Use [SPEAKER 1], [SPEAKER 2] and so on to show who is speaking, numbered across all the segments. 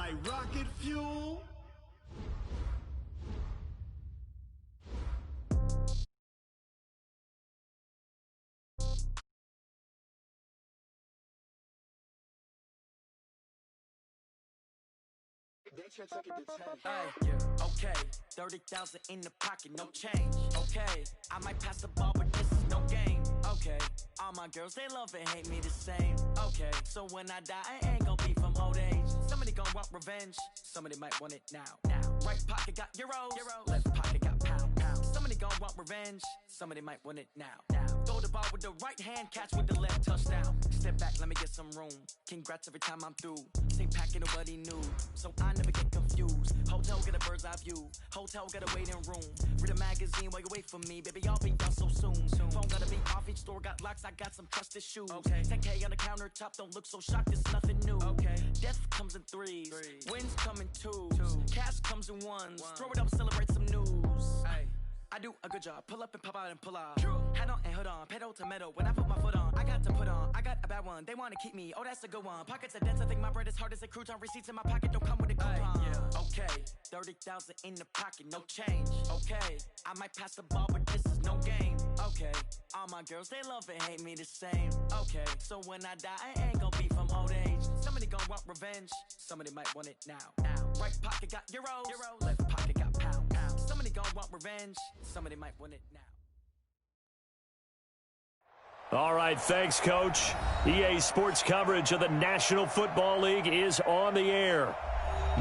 [SPEAKER 1] like rocket fuel.
[SPEAKER 2] Okay, 30,000 in the pocket, no change. Okay, I might pass the ball, but this is no game. Okay, all my girls, they love and hate me the same. Okay, so when I die, I ain't gon' be from old age. Somebody gon' want revenge, somebody might want it now. Right pocket got euros, left pocket got pounds. Somebody gon' want revenge, somebody might want it now. Throw the ball with the right hand, catch with the left, touchdown. Step back, let me get some room. Congrats every time I'm through. Stay packing nobody new, so I never get confused. Hotel get a bird's eye view, hotel got a waiting room. Read a magazine while you wait for me, baby, I'll be done so soon. Phone gotta be off, each store got locks, I got some trusted shoes. 10K on the countertop, don't look so shocked, it's nothing new. Death comes in threes, wins come in twos, cash comes in ones. Throw it up, celebrate some news. I do a good job, pull up and pop out and pull out. Head on and hood on, pedal to metal. When I put my foot on, I got to put on. I got a bad one, they wanna keep me, oh that's a good one. Pockets are dense, I think my bread is hard as a crouton. Receipts in my pocket don't come with a coupon. Okay, 30,000 in the pocket, no change. Okay, I might pass the ball, but this is no game. Okay, all my girls, they love and hate me the same. Okay, so when I die, I ain't gon' be from old age. Somebody gon' want revenge, somebody might want it now. Right pocket got euros, left pocket got pounds. Somebody gon' want revenge, somebody might want it now.
[SPEAKER 3] All right, thanks, Coach. EA Sports coverage of the National Football League is on the air.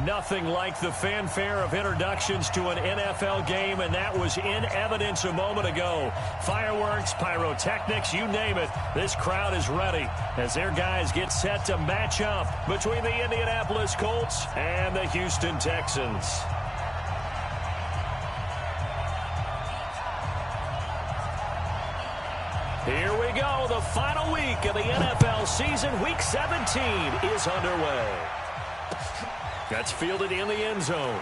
[SPEAKER 3] Nothing like the fanfare of introductions to an NFL game, and that was in evidence a moment ago. Fireworks, pyrotechnics, you name it. This crowd is ready as their guys get set to match up between the Indianapolis Colts and the Houston Texans. Here we go. The final week of the NFL season. Week 17 is underway. That's fielded in the end zone.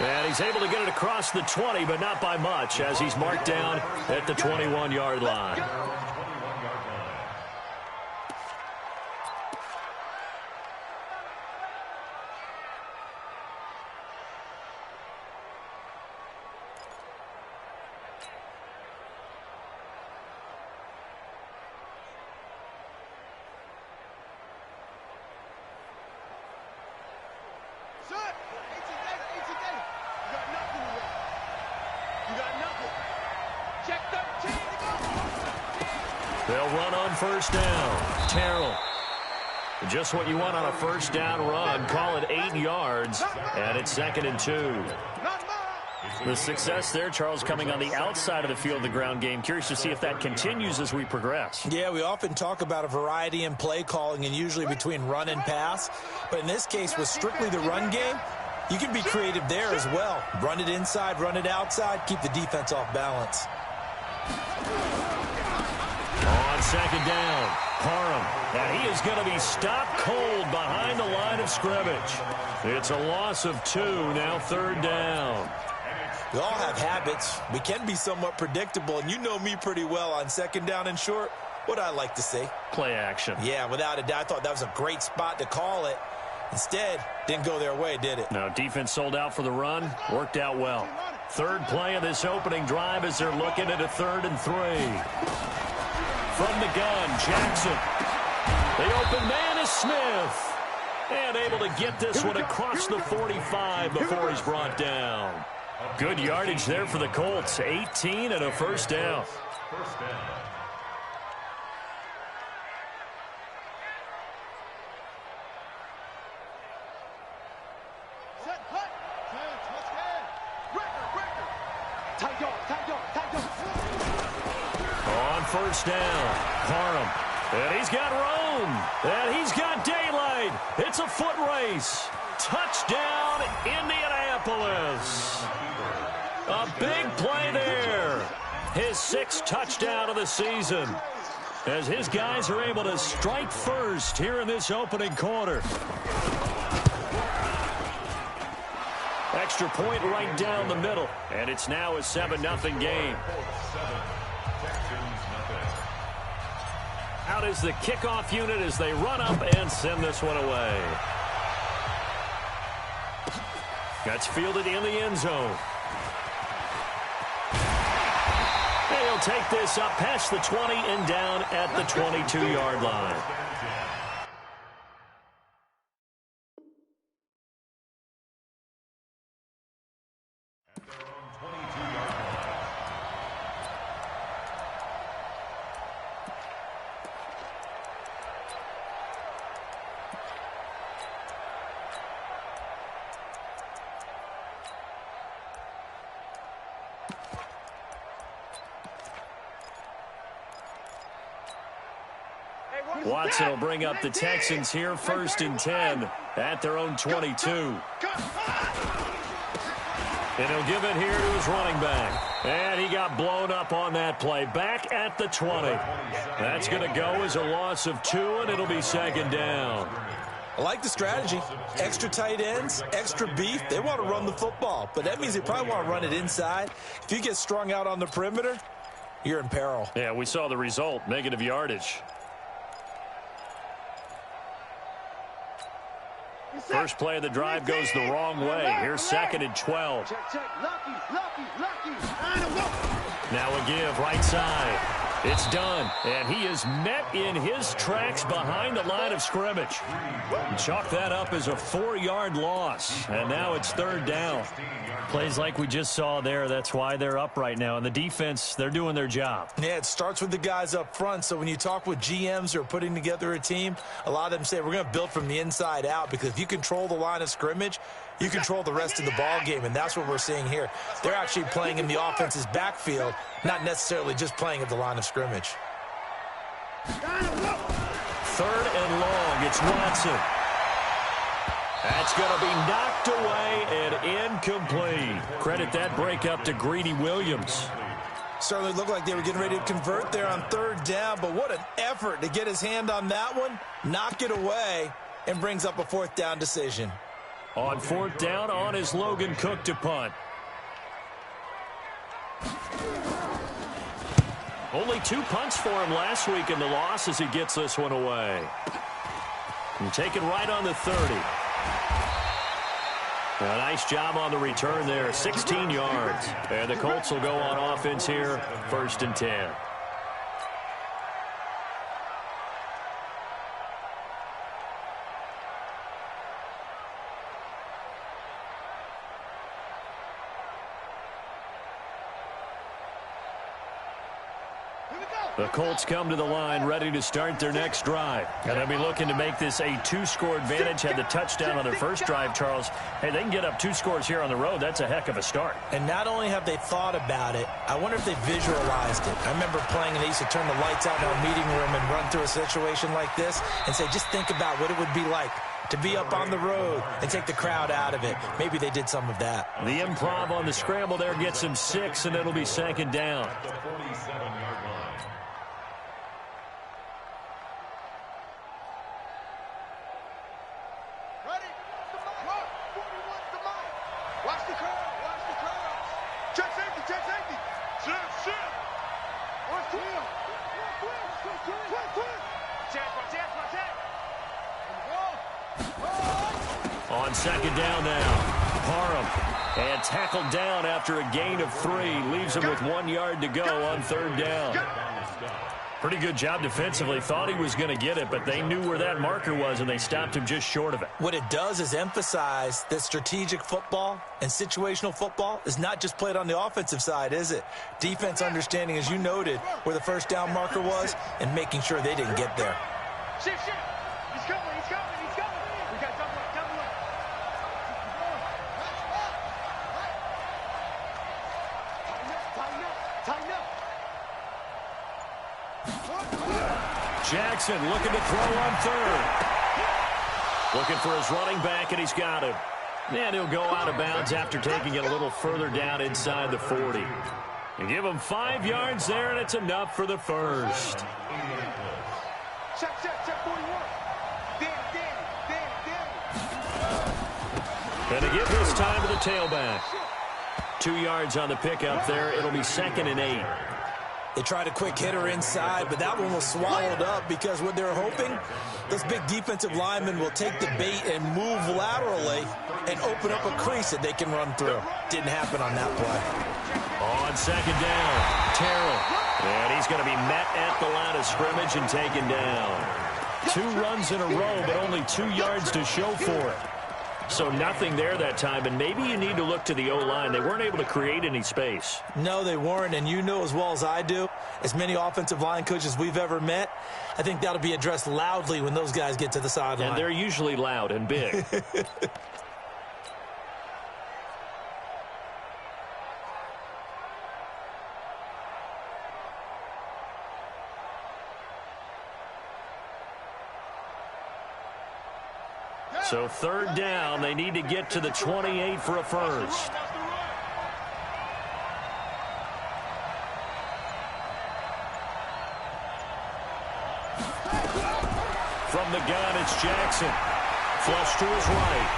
[SPEAKER 3] And he's able to get it across the 20, but not by much, as he's marked down at the 21-yard line. They'll run on first down. Terrell. Just what you want on a first down run. Call it 8 yards, and it's 2nd and 2. The success there, Charles, coming on the outside of the field, the ground game. Curious to see if that continues as we progress.
[SPEAKER 4] Yeah, we often talk about a variety in play calling and usually between run and pass. But in this case, with strictly the run game, you can be creative there as well. Run it inside, run it outside, keep the defense off balance.
[SPEAKER 3] On second down, Parham, and he is going to be stopped cold behind the line of scrimmage. It's a loss of 2, now 3rd down.
[SPEAKER 4] We all have habits. We can be somewhat predictable, and you know me pretty well on second down and short. What I like to say?
[SPEAKER 3] Play action.
[SPEAKER 4] Yeah, without a doubt, I thought that was a great spot to call it. Instead, didn't go their way, did it?
[SPEAKER 3] No, defense sold out for the run. Worked out well. Third play of this opening drive as they're looking at a 3rd and 3. From the gun, Jackson. The open man is Smith. And able to get this one across the 45 before he's brought down. Good yardage there for the Colts. 18 and a first down. On first down, Parham. And he's got room. And he's got daylight. It's a foot race. Touchdown, Indianapolis. A big play there. His 6th touchdown of the season. As his guys are able to strike first here in this opening quarter. Extra point right down the middle. And it's now a 7-0 game. Out is the kickoff unit as they run up and send this one away. That's fielded in the end zone. He'll take this up past the 20 and down at the 22-yard line. Watson will bring up the Texans here, 1st and 10 at their own 22. And he'll give it here to his running back. And he got blown up on that play. Back at the 20. That's going to go as a loss of 2, and it'll be 2nd down.
[SPEAKER 4] I like the strategy. Extra tight ends, extra beef. They want to run the football, but that means they probably want to run it inside. If you get strung out on the perimeter, you're in peril.
[SPEAKER 3] Yeah, we saw the result, negative yardage. First play of the drive goes the wrong way. Here's 2nd and 12. Now a give right side. It's done, and he is met in his tracks behind the line of scrimmage. Chalk that up as a 4-yard loss, and now it's 3rd down. Plays like we just saw there, that's why they're up right now. And the defense, they're doing their job.
[SPEAKER 4] Yeah, it starts with the guys up front. So when you talk with GMs who are putting together a team, a lot of them say we're going to build from the inside out, because if you control the line of scrimmage, you control the rest of the ball game, and that's what we're seeing here. They're actually playing in the offense's backfield, not necessarily just playing at the line of scrimmage.
[SPEAKER 3] 3rd and long. It's Watson. That's going to be knocked away and incomplete. Credit that breakup to Greedy Williams.
[SPEAKER 4] Certainly looked like they were getting ready to convert there on 3rd down, but what an effort to get his hand on that one, knock it away, and brings up a 4th down decision.
[SPEAKER 3] On 4th down, on is Logan Cook to punt. Only 2 punts for him last week in the loss as he gets this one away. And take it right on the 30. A nice job on the return there, 16 yards. And the Colts will go on offense here, 1st and 10. The Colts come to the line ready to start their next drive. And they'll be looking to make this a 2-score advantage. Had the touchdown on their first drive, Charles. Hey, they can get up 2 scores here on the road. That's a heck of a start.
[SPEAKER 4] And not only have they thought about it, I wonder if they visualized it. I remember playing, and they used to turn the lights out in our meeting room and run through a situation like this and say, just think about what it would be like to be up on the road and take the crowd out of it. Maybe they did some of that.
[SPEAKER 3] The improv on the scramble there gets him 6, and it'll be 2nd down. On 2nd down now, Parham, and tackled down after a gain of 3. Leaves him with 1 yard to go on 3rd down. Pretty good job defensively. Thought he was going to get it, but they knew where that marker was, and they stopped him just short of it.
[SPEAKER 4] What it does is emphasize that strategic football and situational football is not just played on the offensive side, is it? Defense understanding, as you noted, where the 1st down marker was and making sure they didn't get there.
[SPEAKER 1] Shift. He's coming. We got double up. Tighten up.
[SPEAKER 3] Jackson looking to throw on 3rd. Looking for his running back, and he's got him. And he'll go out of bounds after taking it a little further down inside the 40. And give him 5 yards there, and it's enough for the first.
[SPEAKER 1] Check 41.
[SPEAKER 3] And to give this time to the tailback. 2 yards on the pickup there. It'll be 2nd and 8.
[SPEAKER 4] They tried a quick hitter inside, but that one was swallowed up because what they're hoping, this big defensive lineman will take the bait and move laterally and open up a crease that they can run through. Didn't happen on that play.
[SPEAKER 3] On second down, Terrell. And he's going to be met at the line of scrimmage and taken down. 2 runs in a row, but only 2 yards to show for it. So nothing there that time, and maybe you need to look to the O-line. They weren't able to create any space.
[SPEAKER 4] No, they weren't, and you know as well as I do, as many offensive line coaches we've ever met, I think that'll be addressed loudly when those guys get to the sideline.
[SPEAKER 3] And they're usually loud and big. So third down, they need to get to the 28 for a first. From the gun, it's Jackson. Flush to his right.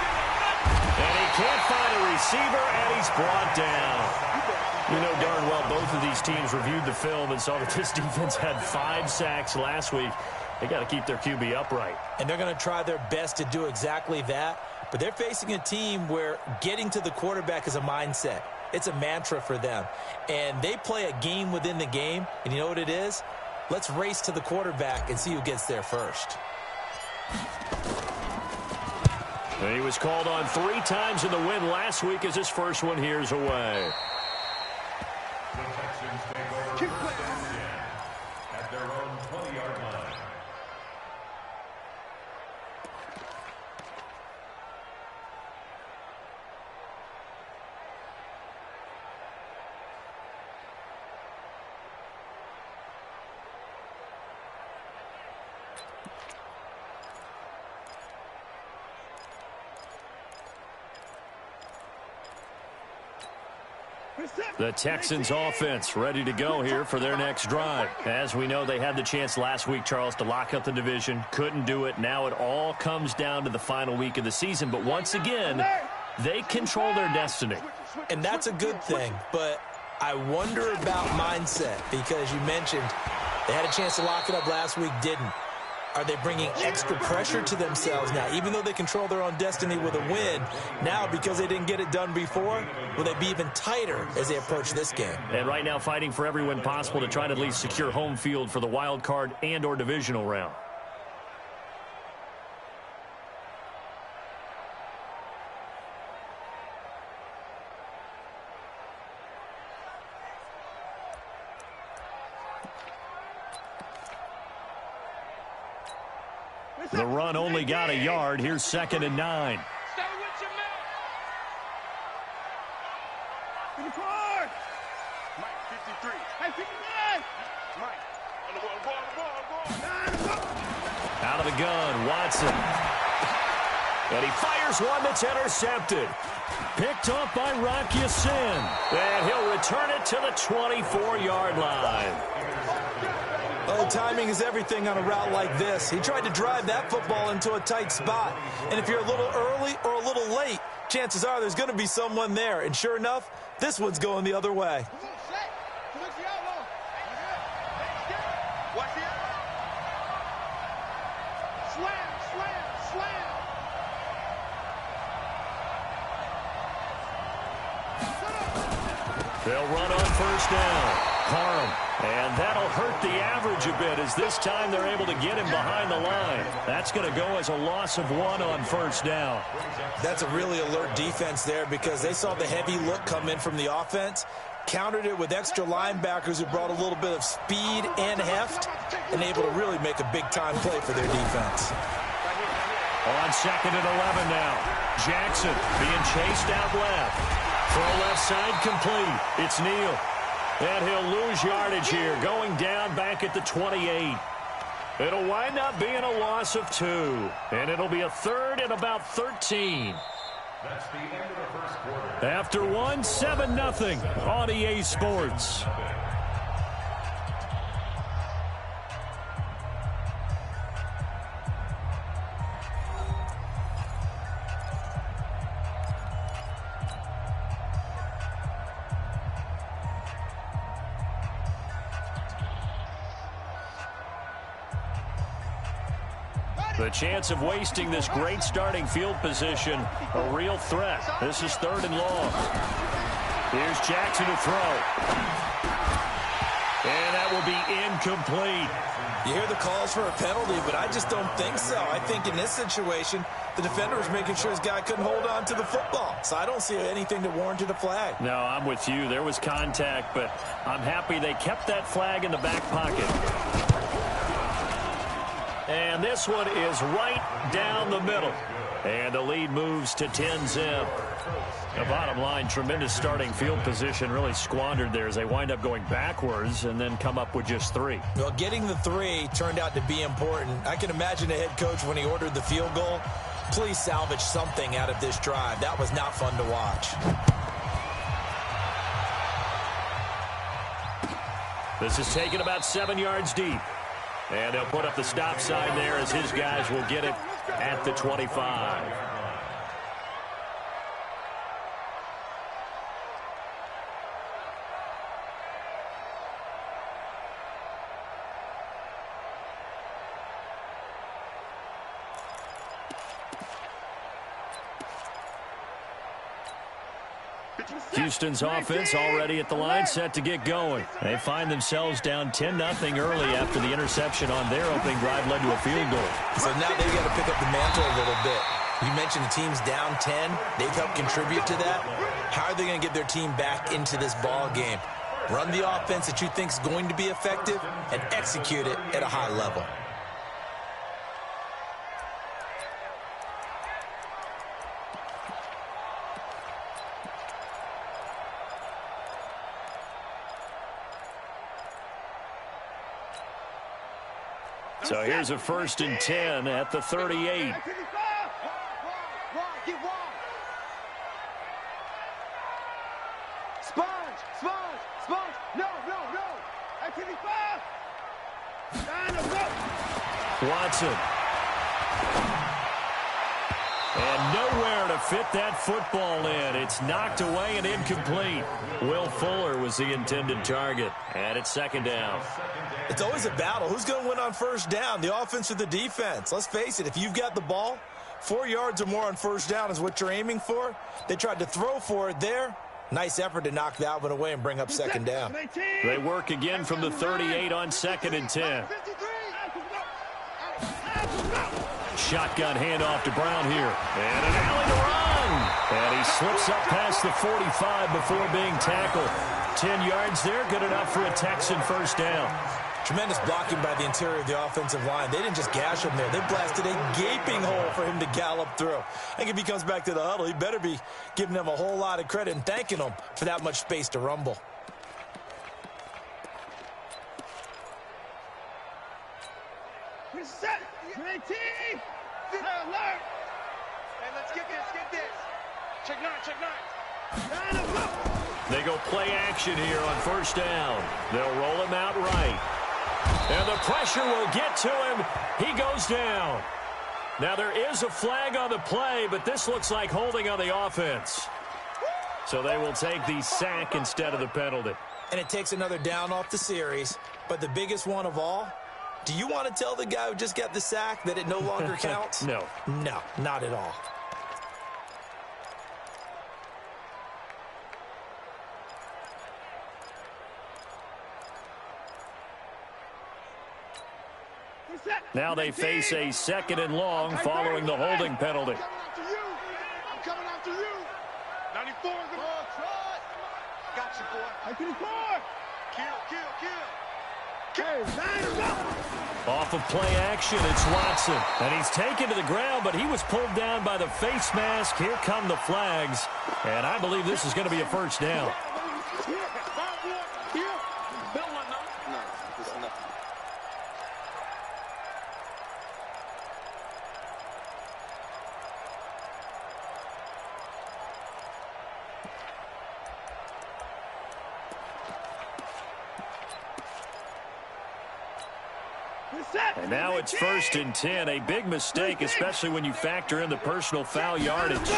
[SPEAKER 3] And he can't find a receiver, and he's brought down. You know darn well both of these teams reviewed the film and saw that this defense had 5 sacks last week. They got to keep their QB upright.
[SPEAKER 4] And they're going to try their best to do exactly that. But they're facing a team where getting to the quarterback is a mindset. It's a mantra for them. And they play a game within the game. And you know what it is? Let's race to the quarterback and see who gets there first.
[SPEAKER 3] And he was called on 3 times in the win last week as his first one here's away.
[SPEAKER 5] At their own 20-yard line.
[SPEAKER 3] The Texans offense ready to go here for their next drive. As we know, they had the chance last week, Charles, to lock up the division. Couldn't do it. Now it all comes down to the final week of the season. But once again, they control their destiny.
[SPEAKER 4] And that's a good thing. But I wonder about mindset because you mentioned they had a chance to lock it up last week, didn't. Are they bringing extra pressure to themselves now? Even though they control their own destiny with a win, now because they didn't get it done before, will they be even tighter as they approach this game?
[SPEAKER 3] And right now fighting for every win possible to try to at least secure home field for the wild card and or divisional round. The run only got a yard. Here's 2nd and 9.
[SPEAKER 1] Stay with your man. To the court. Mike, 53. Hey, 59. Mike, on the ball.
[SPEAKER 3] Out of the gun, Watson. And he fires one that's intercepted. Picked off by Rocky Sin. And he'll return it to the 24-yard line.
[SPEAKER 4] Oh, timing is everything on a route like this. He tried to drive that football into a tight spot. And if you're a little early or a little late, chances are there's going to be someone there. And sure enough, this one's going the other way.
[SPEAKER 3] They'll run on first down. Parham. And that'll hurt the average a bit as this time they're able to get him behind the line. That's going to go as a loss of 1 on first down.
[SPEAKER 4] That's a really alert defense there because they saw the heavy look come in from the offense, countered it with extra linebackers who brought a little bit of speed and heft, and able to really make a big-time play for their defense.
[SPEAKER 3] On 2nd and 11 now. Jackson being chased out left. Throw left side complete. It's Neal. And he'll lose yardage here, going down back at the 28. It'll wind up being a loss of 2. And it'll be a 3rd and about 13.
[SPEAKER 5] That's the end of the first quarter.
[SPEAKER 3] After 1, 7-0 on EA Sports. The chance of wasting this great starting field position, a real threat. This is 3rd and long. Here's Jackson to throw. And that will be incomplete.
[SPEAKER 4] You hear the calls for a penalty, but I just don't think so. I think in this situation, the defender was making sure his guy couldn't hold on to the football. So I don't see anything that warranted a flag.
[SPEAKER 3] No, I'm with you. There was contact, but I'm happy they kept that flag in the back pocket. And this one is right down the middle. And the lead moves to 10-zip. The bottom line, tremendous starting field position, really squandered there as they wind up going backwards and then come up with just 3.
[SPEAKER 4] Well, getting the 3 turned out to be important. I can imagine the head coach when he ordered the field goal. Please salvage something out of this drive. That was not fun to watch.
[SPEAKER 3] This is taken about 7 yards deep. And they'll put up the stop sign there as his guys will get it at the 25. Houston's offense already at the line, set to get going. They find themselves down 10-0 early after the interception on their opening drive led to a field goal.
[SPEAKER 4] So now they've got to pick up the mantle a little bit. You mentioned the team's down 10. They've helped contribute to that. How are they going to get their team back into this ball game? Run the offense that you think is going to be effective and execute it at a high level.
[SPEAKER 3] So here's a 1st and 10 at the 38. Watson. And nowhere to fit that football in. It's knocked away and incomplete. Will Fuller was the intended target. And it's 2nd down.
[SPEAKER 4] It's always a battle. Who's going to win on 1st down, the offense or the defense? Let's face it, if you've got the ball, 4 yards or more on 1st down is what you're aiming for. They tried to throw for it there. Nice effort to knock that one away and bring up 2nd down.
[SPEAKER 3] They work again from the 38 on 2nd and 10. Shotgun handoff to Brown here. And an alley to run. And he slips up past the 45 before being tackled. 10 yards there, good enough for a Texan 1st down.
[SPEAKER 4] Tremendous blocking by the interior of the offensive line. They didn't just gash him there. They blasted a gaping hole for him to gallop through. I think if he comes back to the huddle, he better be giving them a whole lot of credit and thanking them for that much space to rumble.
[SPEAKER 1] Set. 19. Alert. Hey, let's get this. Check 9.
[SPEAKER 3] They go play action here on 1st down. They'll roll him out right. And the pressure will get to him. He goes down. Now there is a flag on the play, but this looks like holding on the offense. So they will take the sack instead of the penalty.
[SPEAKER 4] And it takes another down off the series. But the biggest one of all, do you want to tell the guy who just got the sack that it no longer counts?
[SPEAKER 3] No.
[SPEAKER 4] No, not at all.
[SPEAKER 3] Now they face a 2nd and long following the holding penalty.
[SPEAKER 1] I'm coming after you. 94 is the ball. Got you, boy. 94. Kill.
[SPEAKER 3] Off of play action, it's Watson. And he's taken to the ground, but he was pulled down by the face mask. Here come the flags. And I believe this is going to be a 1st down. And now it's 1st and 10. A big mistake, especially when you factor in the personal foul yardage.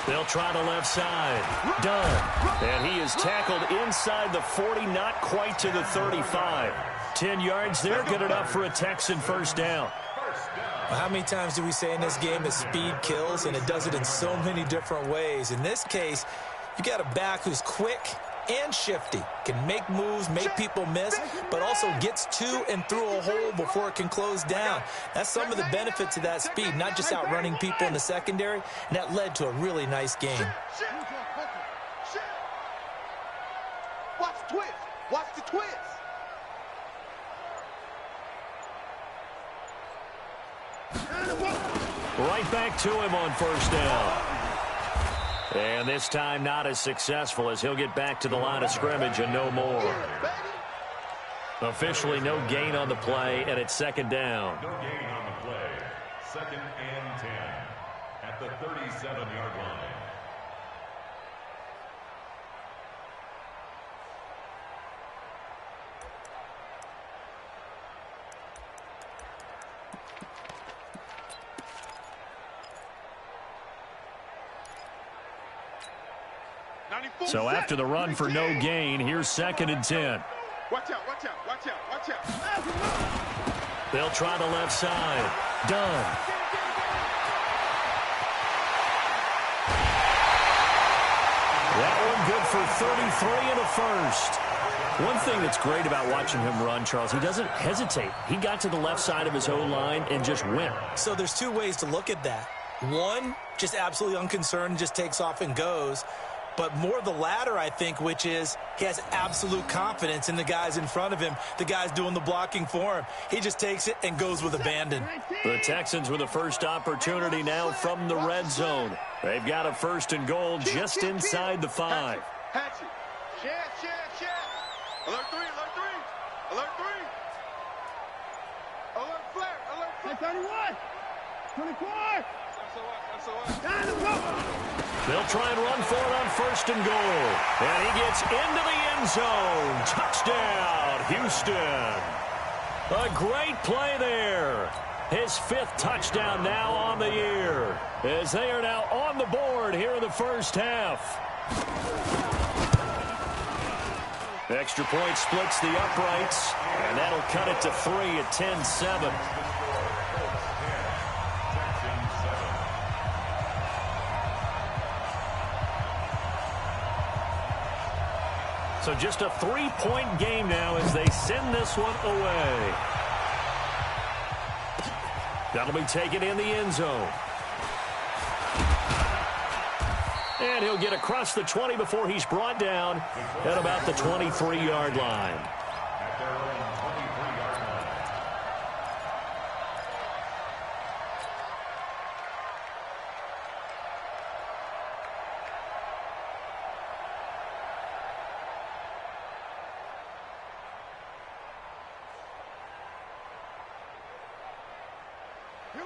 [SPEAKER 3] They'll try the left side. Done. And he is tackled inside the 40, not quite to the 35. 10 yards there, good enough for a Texan 1st down.
[SPEAKER 4] Well, how many times do we say in this game that speed kills, and it does it in so many different ways? In this case, you got a back who's quick and shifty, can make moves, make people miss, but also gets to and through a hole before it can close down. That's some of the benefits of that speed, not just outrunning people in the secondary, and that led to a really nice game.
[SPEAKER 1] Watch the twist. Watch the twist.
[SPEAKER 3] Right back to him on first down. And this time not as successful as he'll get back to the line of scrimmage and no more. Officially no gain on the play, and it's second down.
[SPEAKER 5] No gain on the play. 2nd and 10 at the 37-yard line.
[SPEAKER 3] So after the run for no gain, here's 2nd and 10.
[SPEAKER 1] Watch out, watch out, watch out, watch out.
[SPEAKER 3] They'll try the left side. Done. That one good for 33 and a first. One thing that's great about watching him run, Charles, he doesn't hesitate. He got to the left side of his O-line and just went.
[SPEAKER 4] So there's two ways to look at that. One, just absolutely unconcerned, just takes off and goes. But more the latter, I think, which is he has absolute confidence in the guys in front of him, the guys doing the blocking for him. He just takes it and goes with abandon.
[SPEAKER 3] The Texans with the first opportunity now from the red zone. They've got a 1st and goal just inside the 5.
[SPEAKER 1] Hatchet. Share. Alert 3, alert 3. Alert 3. Alert flare, alert flare. 31. 24.
[SPEAKER 3] They'll try and run for it on 1st and goal. And he gets into the end zone. Touchdown, Houston. A great play there. His 5th touchdown now on the year, as they are now on the board here in the first half. Extra point splits the uprights, and that'll cut it to 3 at 10-7. So just a 3-point game now as they send this one away. That'll be taken in the end zone. And he'll get across the 20 before he's brought down at about the 23-yard line.
[SPEAKER 5] At their own 23-yard line.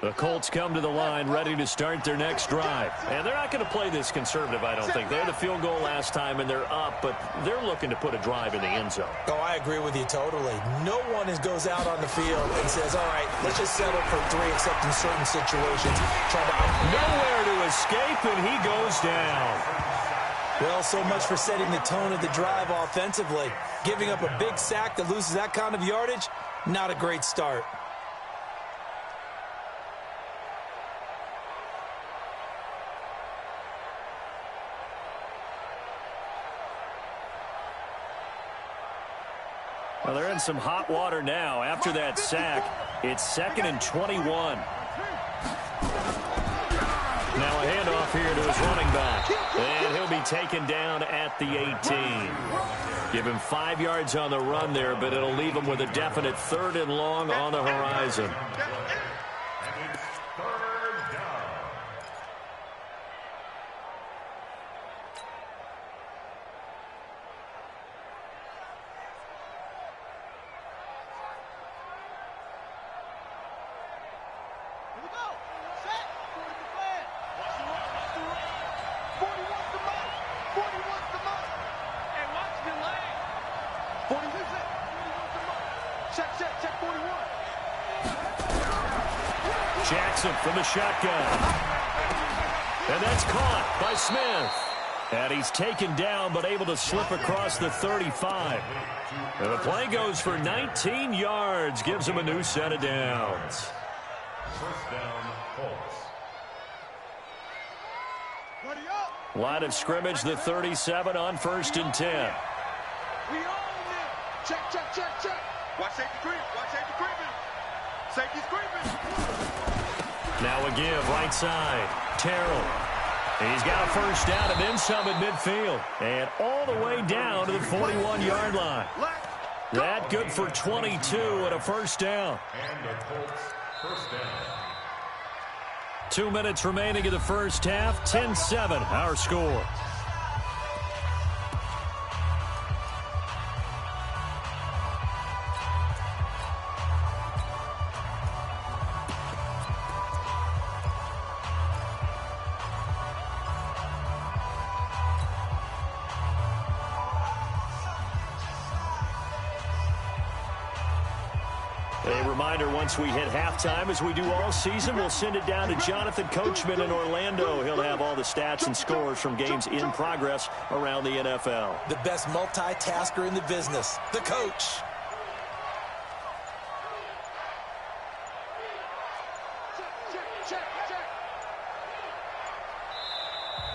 [SPEAKER 3] The Colts come to the line ready to start their next drive. And they're not going to play this conservative, I don't think. They had a field goal last time, and they're up, but they're looking to put a drive in the end zone.
[SPEAKER 4] Oh, I agree with you totally. No one goes out on the field and says, all right, let's just settle for 3 except in certain situations.
[SPEAKER 3] Nowhere to escape, and he goes down.
[SPEAKER 4] Well, so much for setting the tone of the drive offensively. Giving up a big sack that loses that kind of yardage, not a great start.
[SPEAKER 3] Well, they're in some hot water now. After that sack, it's 2nd and 21. Now a handoff here to his running back. And he'll be taken down at the 18. Give him 5 yards on the run there, but it'll leave him with a definite 3rd and long on the horizon.
[SPEAKER 5] And it's 3rd down.
[SPEAKER 1] Here we go. Set. The plan. Watch the run. Watch the run. 41's the mark. 41's the mark. And watch the lane. 41's it. 41's the mark. Check 41.
[SPEAKER 3] Jackson from the shotgun. And that's caught by Smith. And he's taken down but able to slip across the 35. And the play goes for 19 yards. Gives him a new set of downs.
[SPEAKER 5] 1st
[SPEAKER 3] Line of scrimmage, the 37 on 1st and 10.
[SPEAKER 1] We own it. Check, check, check, check. Watch safety creep. Watch safety creeping. Safety's creeping.
[SPEAKER 3] Now a give, right side. Terrell. He's got a first down and then some at midfield. And all the way down to the 41-yard line. That good for 22 and a first down.
[SPEAKER 5] And the Colts first down.
[SPEAKER 3] 2 minutes remaining in the first half. 10-7 our score. A reminder, once we hit halftime, as we do all season, we'll send it down to Jonathan Coachman in Orlando. He'll have all the stats and scores from games in progress around the NFL.
[SPEAKER 4] The best multitasker in the business, the coach.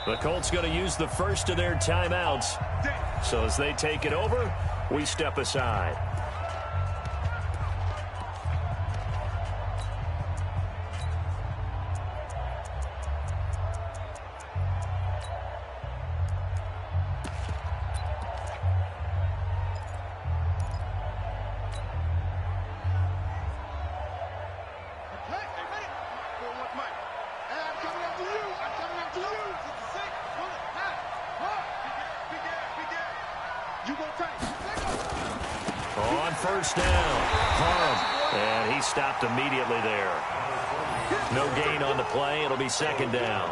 [SPEAKER 3] The Colts going to use the first of their timeouts. So as they take it over, we step aside. On first down, Parham, and he stopped immediately there. No gain on the play. It'll be second down.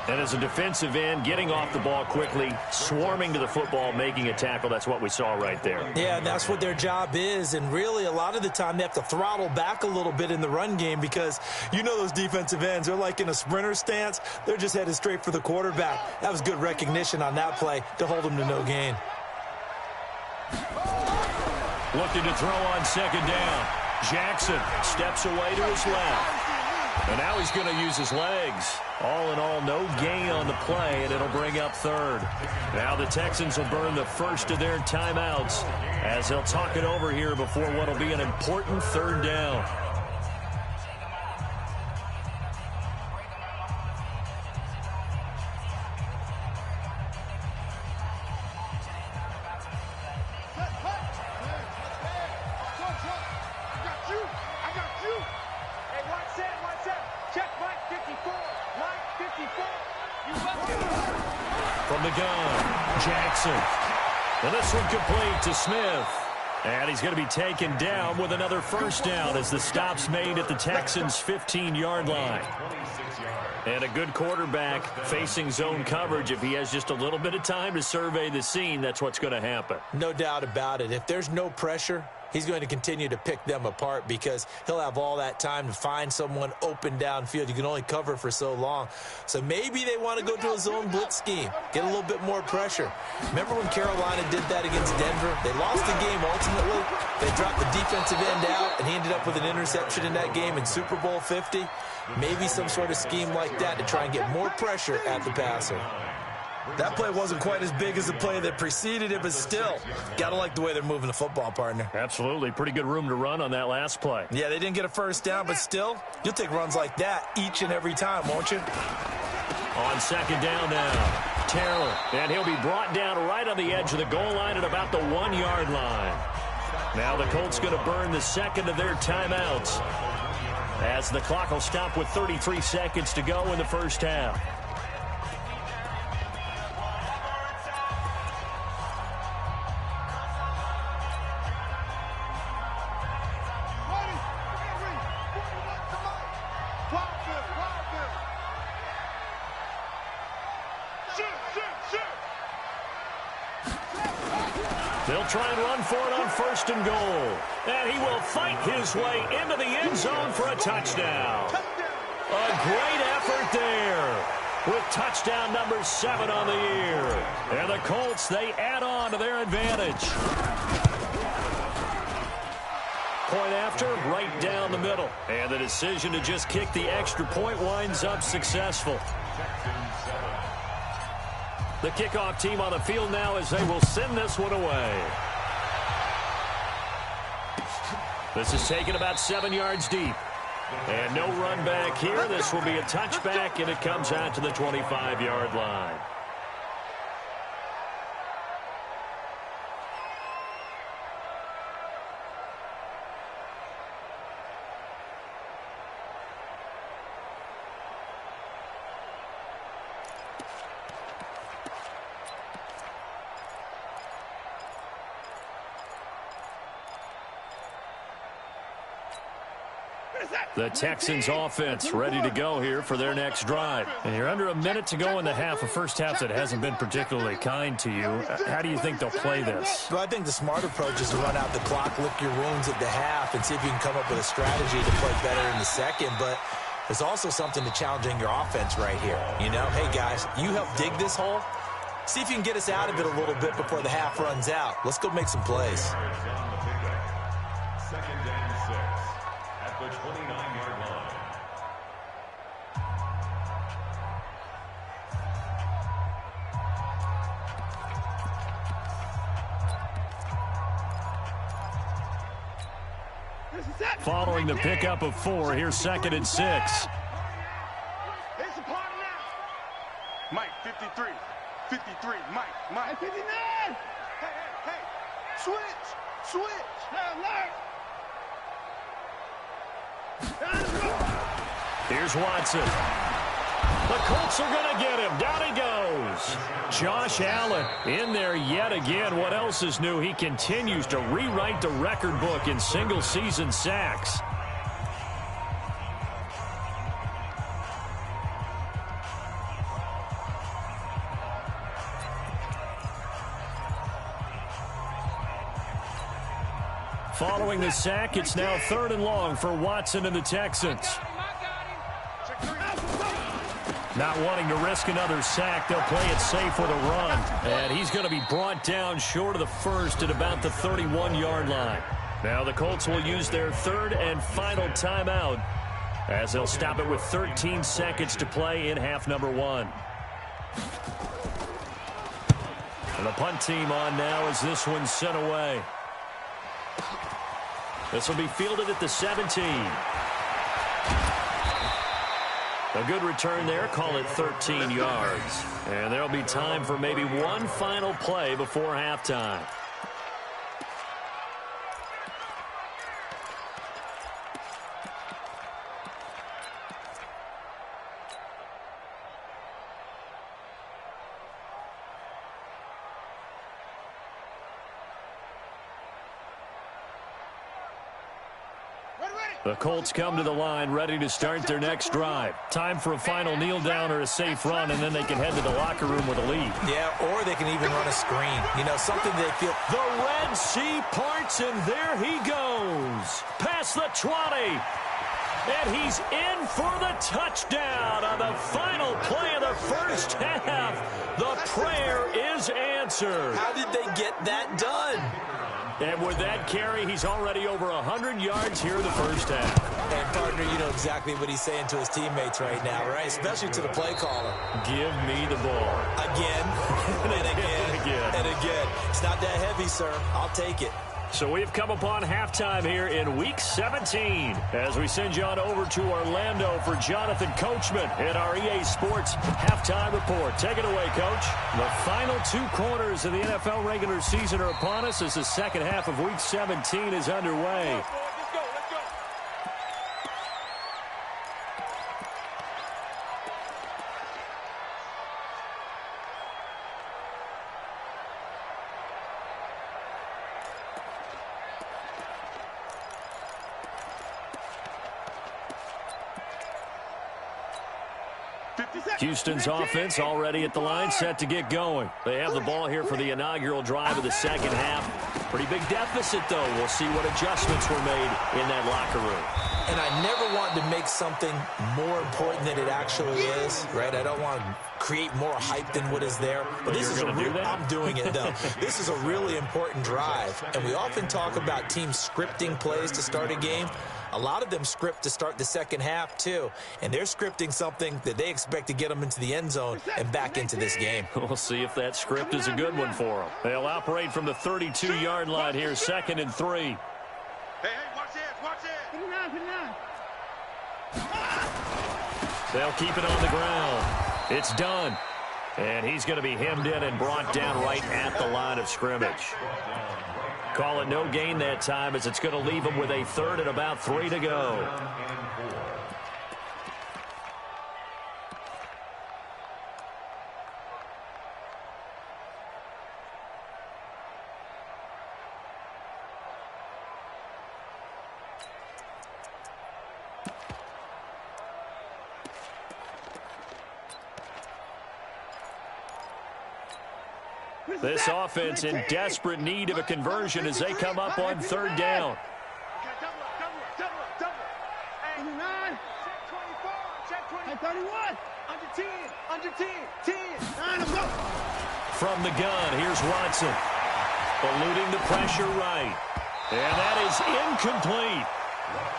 [SPEAKER 3] And as a defensive end, getting off the ball quickly, swarming to the football, making a tackle, that's what we saw right there.
[SPEAKER 4] Yeah, and that's what their job is. And really, a lot of the time, they have to throttle back a little bit in the run game because you know those defensive ends, they're like in a sprinter stance. They're just headed straight for the quarterback. That was good recognition on that play to hold them to no gain.
[SPEAKER 3] Looking to throw on second down. Jackson steps away to his left. And now he's going to use his legs. All in all, no gain on the play, and it'll bring up third. Now the Texans will burn the first of their timeouts as they'll talk it over here before what will be an important third down. From the gun, Jackson. And this one complete to Smith. And he's going to be taken down with another first down as the stop's made at the Texans' 15-yard line. And a good quarterback facing zone coverage. If he has just a little bit of time to survey the scene, that's what's going to happen.
[SPEAKER 4] No doubt about it. If there's no pressure, he's going to continue to pick them apart because he'll have all that time to find someone open downfield. You can only cover for so long. So maybe they want to go to a zone blitz scheme, get a little bit more pressure. Remember when Carolina did that against Denver? They lost the game ultimately. They dropped the defensive end out, and he ended up with an interception in that game in Super Bowl 50. Maybe some sort of scheme like that to try and get more pressure at the passer. That play wasn't quite as big as the play that preceded it, but still, got to like the way they're moving the football, partner.
[SPEAKER 3] Absolutely. Pretty good room to run on that last play.
[SPEAKER 4] Yeah, they didn't get a first down, but still, you'll take runs like that each and every time, won't you?
[SPEAKER 3] On second down now, Taylor. And he'll be brought down right on the edge of the goal line at about the 1-yard line. Now the Colts going to burn the second of their timeouts as the clock will stop with 33 seconds to go in the first half. They'll try and run for it on first and goal. And he will fight his way into the end zone for a touchdown. A great effort there with touchdown number 7 on the year. And the Colts, they add on to their advantage. Point after, right down the middle. And the decision to just kick the extra point winds up successful. The kickoff team on the field now as they will send this one away. This is taken about 7 yards deep. And no run back here. This will be a touchback, and it comes out to the 25-yard line. The Texans offense ready to go here for their next drive. And you're under a minute to go in the half, a first half that hasn't been particularly kind to you. How do you think they'll play this?
[SPEAKER 4] Well, I think the smart approach is to run out the clock, lick your wounds at the half, and see if you can come up with a strategy to play better in the second. But there's also something to challenging your offense right here. You know, hey, guys, you help dig this hole. See if you can get us out of it a little bit before the half runs out. Let's go make some plays.
[SPEAKER 5] Second and 6 at the 29-yard line.
[SPEAKER 3] Following the pickup of 4, here's 2nd and 6.
[SPEAKER 1] It's a party now. Mike, 53. 53. Mike. 59. Hey. Switch.
[SPEAKER 3] Here's Watson. The Colts are going to get him. Down he goes. Josh Allen in there yet again. What else is new? He continues to rewrite the record book in single-season sacks. Following the sack, it's now 3rd and long for Watson and the Texans. Not wanting to risk another sack, they'll play it safe with a run. And he's going to be brought down short of the first at about the 31-yard line. Now the Colts will use their 3rd and final timeout as they'll stop it with 13 seconds to play in half number 1. And the punt team on now as this one's sent away. This will be fielded at the 17. A good return there, call it 13 yards. And there'll be time for maybe one final play before halftime. The Colts come to the line ready to start their next drive. Time for a final kneel down or a safe run, and then they can head to the locker room with a lead.
[SPEAKER 4] Yeah, or they can even run a screen. You know, something they feel.
[SPEAKER 3] The Red Sea parts, and there he goes. Past the 20. And he's in for the touchdown on the final play of the first half. The prayer is answered.
[SPEAKER 4] How did they get that done?
[SPEAKER 3] And with that carry, he's already over 100 yards here in the first half.
[SPEAKER 4] And, partner, you know exactly what he's saying to his teammates right now, right? Especially to the play caller.
[SPEAKER 3] Give me the ball.
[SPEAKER 4] Again, and again, and again. It's not that heavy, sir. I'll take it.
[SPEAKER 3] So we've come upon halftime here in Week 17 as we send you on over to Orlando for Jonathan Coachman in our EA Sports Halftime Report. Take it away, Coach. The final 2 quarters of the NFL regular season are upon us as the second half of Week 17 is underway.
[SPEAKER 1] Let's go.
[SPEAKER 3] Houston's offense already at the line, set to get going. They have the ball here for the inaugural drive of the second half. Pretty big deficit, though. We'll see what adjustments were made in that locker room.
[SPEAKER 4] And I never want to make something more important than it actually is, right? I don't want to create more hype than what is there. But this is I'm doing it, though. This is a really important drive. And we often talk about teams scripting plays to start a game. A lot of them script to start the second half, too. And they're scripting something that they expect to get them into the end zone and back into this game.
[SPEAKER 3] We'll see if that script is a good one for them. They'll operate from the 32-yard line here, 2nd and 3.
[SPEAKER 1] Hey, watch this, watch this. Put it on.
[SPEAKER 3] They'll keep it on the ground. It's done. And he's going to be hemmed in and brought down right at the line of scrimmage. Call it no gain that time, as it's going to leave him with a 3rd and about 3 to go. This offense in desperate need of a conversion as they come up on 3rd down. From the gun, here's Watson. Eluding the pressure right. And that is incomplete.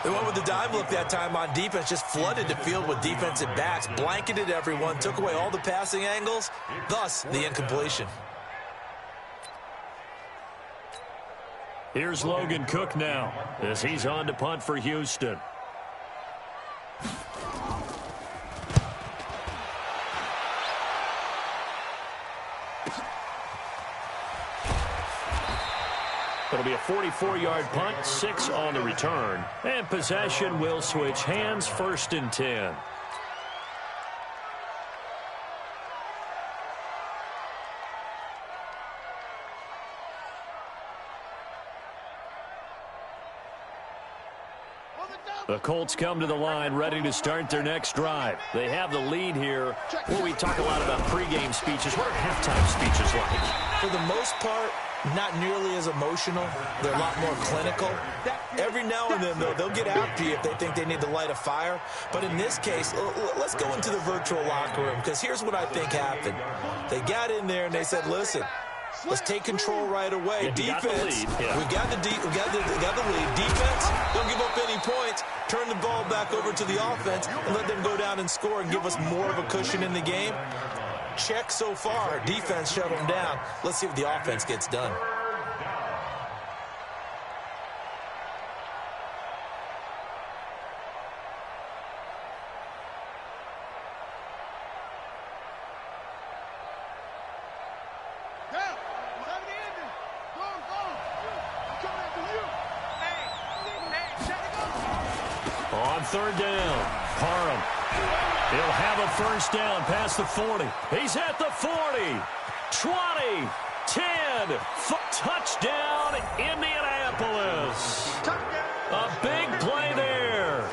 [SPEAKER 4] They went with the dime look that time on defense, just flooded the field with defensive backs, blanketed everyone, took away all the passing angles, thus the incompletion.
[SPEAKER 3] Here's Logan Cook now as he's on to punt for Houston. It'll be a 44-yard punt, 6 on the return. And possession will switch hands, 1st and 10. The Colts come to the line ready to start their next drive. They have the lead here. Where we talk a lot about pregame speeches. What are halftime speeches like?
[SPEAKER 4] For the most part, not nearly as emotional. They're a lot more clinical. Every now and then, though, they'll get after you if they think they need to light a fire. But in this case, let's go into the virtual locker room, because here's what I think happened. They got in there and they said, listen, let's take control right away.
[SPEAKER 3] Yeah,
[SPEAKER 4] defense,
[SPEAKER 3] yeah.
[SPEAKER 4] we got the lead. Defense, don't give up any points. Turn the ball back over to the offense and let them go down and score and give us more of a cushion in the game. Check so far. Defense shut them down. Let's see if the offense gets done.
[SPEAKER 3] On 3rd down, Parham. He'll have a 1st down past the 40. He's at the 40, 20, 10, touchdown, Indianapolis. A big play there.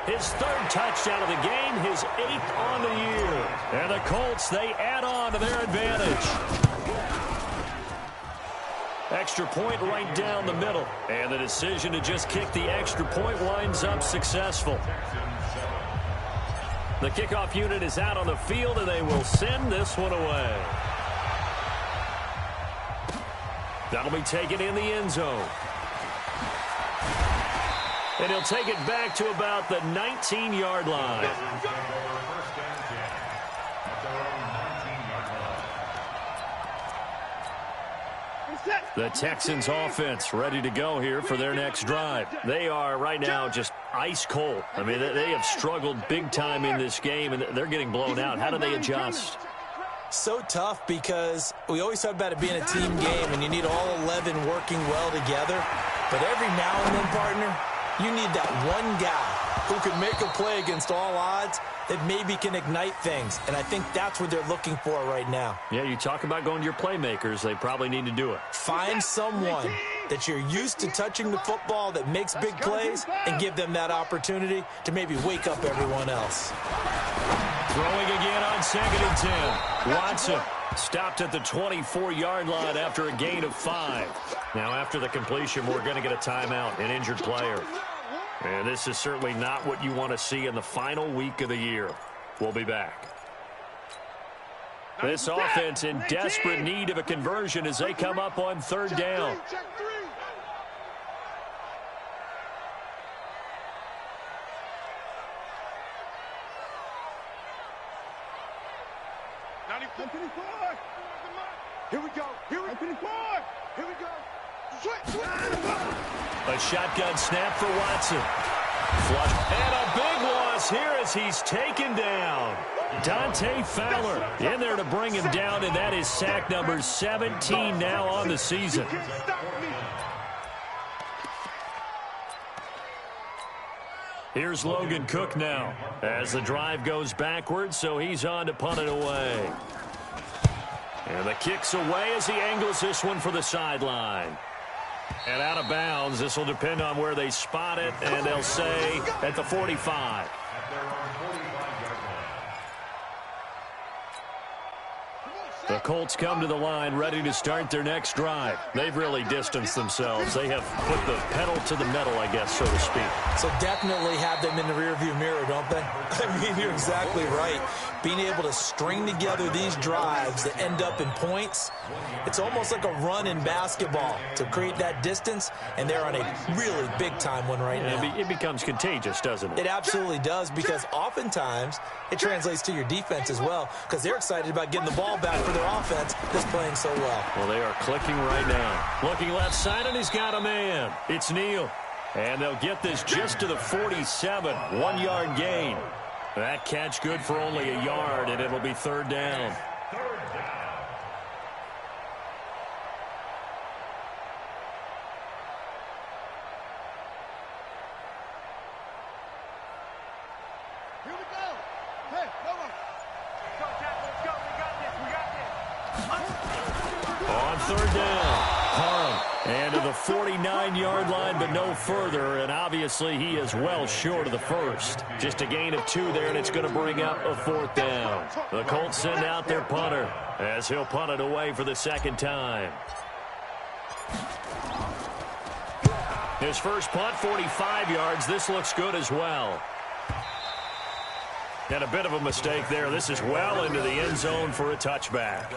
[SPEAKER 3] His 3rd touchdown of the game, his 8th on the year. And the Colts, they add on to their advantage. Extra point right down the middle. And the decision to just kick the extra point winds up successful. The kickoff unit is out on the field, and they will send this one away. That'll be taken in the end zone. And he'll take it back to about the 19-yard line. The Texans offense ready to go here for their next drive. They are right now just ice cold. I mean, they have struggled big time in this game, and they're getting blown out. How do they adjust?
[SPEAKER 4] So tough, because we always talk about it being a team game, and you need all 11 working well together. But every now and then, partner, you need that one guy who can make a play against all odds that maybe can ignite things. And I think that's what they're looking for right now.
[SPEAKER 3] Yeah, you talk about going to your playmakers. They probably need to do it.
[SPEAKER 4] Find someone that you're used to touching the football that makes big plays and give them that opportunity to maybe wake up everyone else.
[SPEAKER 3] Throwing again on 2nd and 10. Watson stopped at the 24-yard line after a gain of 5. Now, after the completion, we're going to get a timeout, an injured player. And this is certainly not what you want to see in the final week of the year. We'll be back. This offense in desperate need of a conversion as they come up on 3rd down.
[SPEAKER 1] Here we go. Here we go.
[SPEAKER 3] A shotgun snap for Watson. Flush. And a big loss here as he's taken down. Dante Fowler in there to bring him down, and that is sack number 17 now on the season. Here's Logan Cook now as the drive goes backwards, so he's on to punt it away. And the kick's away as he angles this one for the sideline. And out of bounds, this will depend on where they spot it, and they'll say at the 45. The Colts come to the line ready to start their next drive. They've really distanced themselves. They have put the pedal to the metal, I guess, so to speak.
[SPEAKER 4] So definitely have them in the rearview mirror, don't they? I mean, you're exactly right. Being able to string together these drives that end up in points, it's almost like a run in basketball to create that distance, and they're on a really big-time one right now.
[SPEAKER 3] It becomes contagious, doesn't it?
[SPEAKER 4] It absolutely does, because oftentimes it translates to your defense as well, because they're excited about getting the ball back for their offense that's playing so well.
[SPEAKER 3] Well, they are clicking right now. Looking left side, and he's got a man. It's Neal. And they'll get this just to the 47. 1 yard gain. That catch good for only a yard, and it'll be third down.
[SPEAKER 1] Here we go. Hey, over. Go, Jack, let's go. We got this.
[SPEAKER 3] On third down, Parham. And to the 49-yard line, but no further. And obviously, he is well short of the first. Just a gain of 2 there, and it's going to bring up a fourth down. The Colts send out their punter as he'll punt it away for the second time. His first punt, 45 yards. This looks good as well. And a bit of a mistake there. This is well into the end zone for a touchback.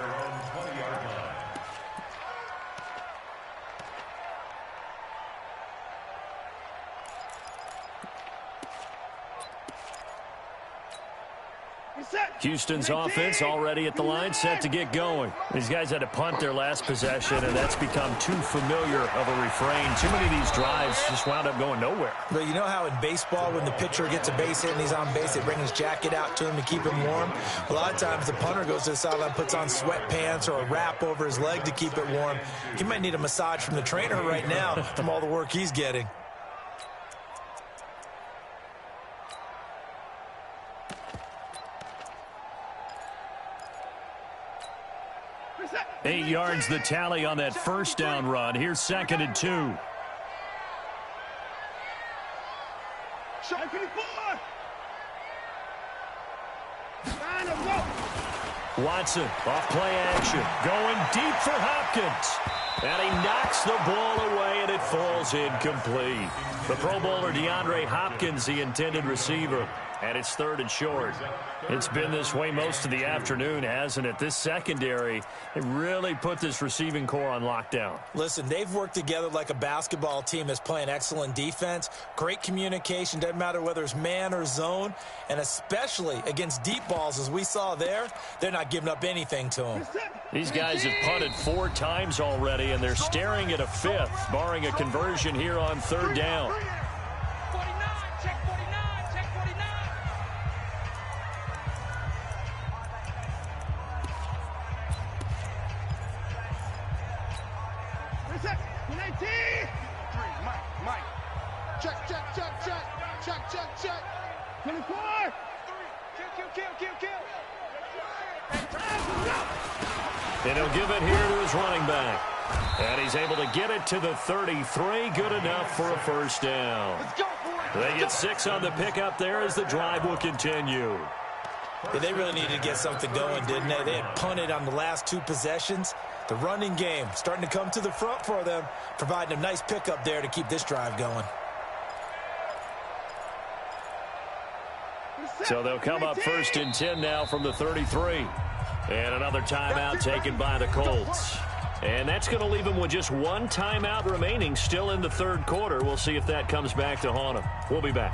[SPEAKER 3] Houston's offense already at the line, set to get going. These guys had to punt their last possession, and that's become too familiar of a refrain. Too many of these drives just wound up going nowhere.
[SPEAKER 4] But you know how in baseball, when the pitcher gets a base hit and he's on base, they bring his jacket out to him to keep him warm? A lot of times the punter goes to the sideline, puts on sweatpants or a wrap over his leg to keep it warm. He might need a massage from the trainer right now from all the work he's getting.
[SPEAKER 3] Eight yards the tally on that first down run. Here's 2nd and 2. Watson off play action. Going deep for Hopkins. And he knocks the ball away, and it falls incomplete. The Pro Bowler DeAndre Hopkins, the intended receiver. And it's 3rd and short. It's been this way most of the afternoon, hasn't it? This secondary, they really put this receiving core on lockdown.
[SPEAKER 4] Listen, they've worked together like a basketball team that's playing excellent defense. Great communication, doesn't matter whether it's man or zone. And especially against deep balls, as we saw there, they're not giving up anything to them.
[SPEAKER 3] These guys have punted 4 times already, and they're staring at a 5th, barring a conversion here on 3rd down. And he'll give it here to his running back. And he's able to get it to the 33. Good enough for a first down. They get 6 on the pickup there as the drive will continue.
[SPEAKER 4] Yeah, they really needed to get something going, didn't they? They had punted on the last 2 possessions. The running game starting to come to the front for them, providing a nice pickup there to keep this drive going.
[SPEAKER 3] So they'll come up 1st and 10 now from the 33. And another timeout taken by the Colts. And that's going to leave them with just 1 timeout remaining still in the 3rd quarter. We'll see if that comes back to haunt them. We'll be back.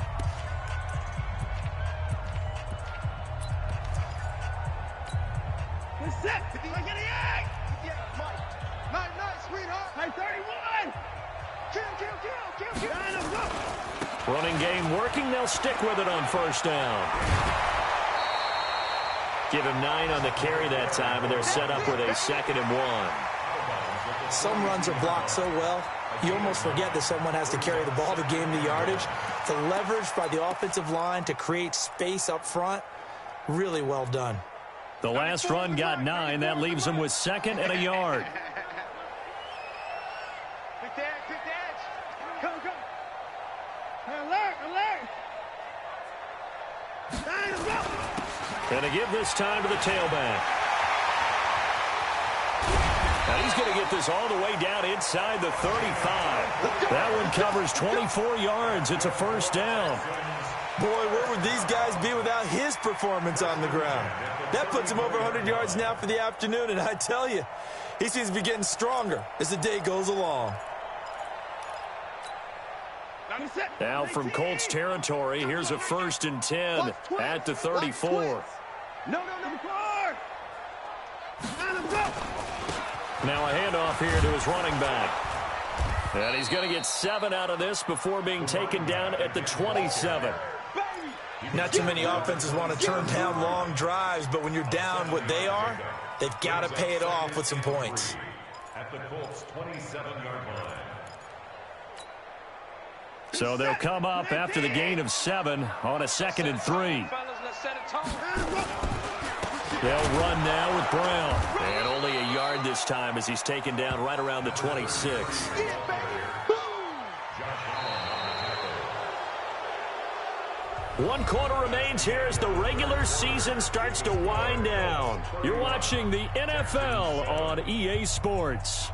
[SPEAKER 1] set. Nice, sweetheart. Hey, 31. Kill.
[SPEAKER 3] Running game working. They'll stick with it on first down. Give him 9 on the carry that time, and they're set up with a 2nd and 1.
[SPEAKER 4] Some runs are blocked so well, you almost forget that someone has to carry the ball to gain the yardage. The leverage by the offensive line to create space up front, really well done.
[SPEAKER 3] The last run got 9. That leaves him with 2nd and a yard.
[SPEAKER 1] Quick edge. Come. Alert.
[SPEAKER 3] Gonna give this time to the tailback. Now he's going to get this all the way down inside the 35. That one covers 24 yards. It's a first down.
[SPEAKER 4] Boy, where would these guys be without his performance on the ground? That puts him over 100 yards now for the afternoon, and I tell you, he seems to be getting stronger as the day goes along.
[SPEAKER 3] Now from Colts territory, here's a 1st and 10 at the 34.
[SPEAKER 1] No.
[SPEAKER 3] Now a handoff here to his running back. And he's going to get 7 out of this before being taken down at the 27.
[SPEAKER 4] Not too many offenses want to turn down long drives, but when you're down what they are, they've got to pay it off with some points.
[SPEAKER 5] At the Colts 27-yard line.
[SPEAKER 3] So they'll come up after the gain of 7 on a 2nd and 3. They'll run now with Brown. And only a yard this time as he's taken down right around the 26. One quarter remains here as the regular season starts to wind down. You're watching the NFL on EA Sports.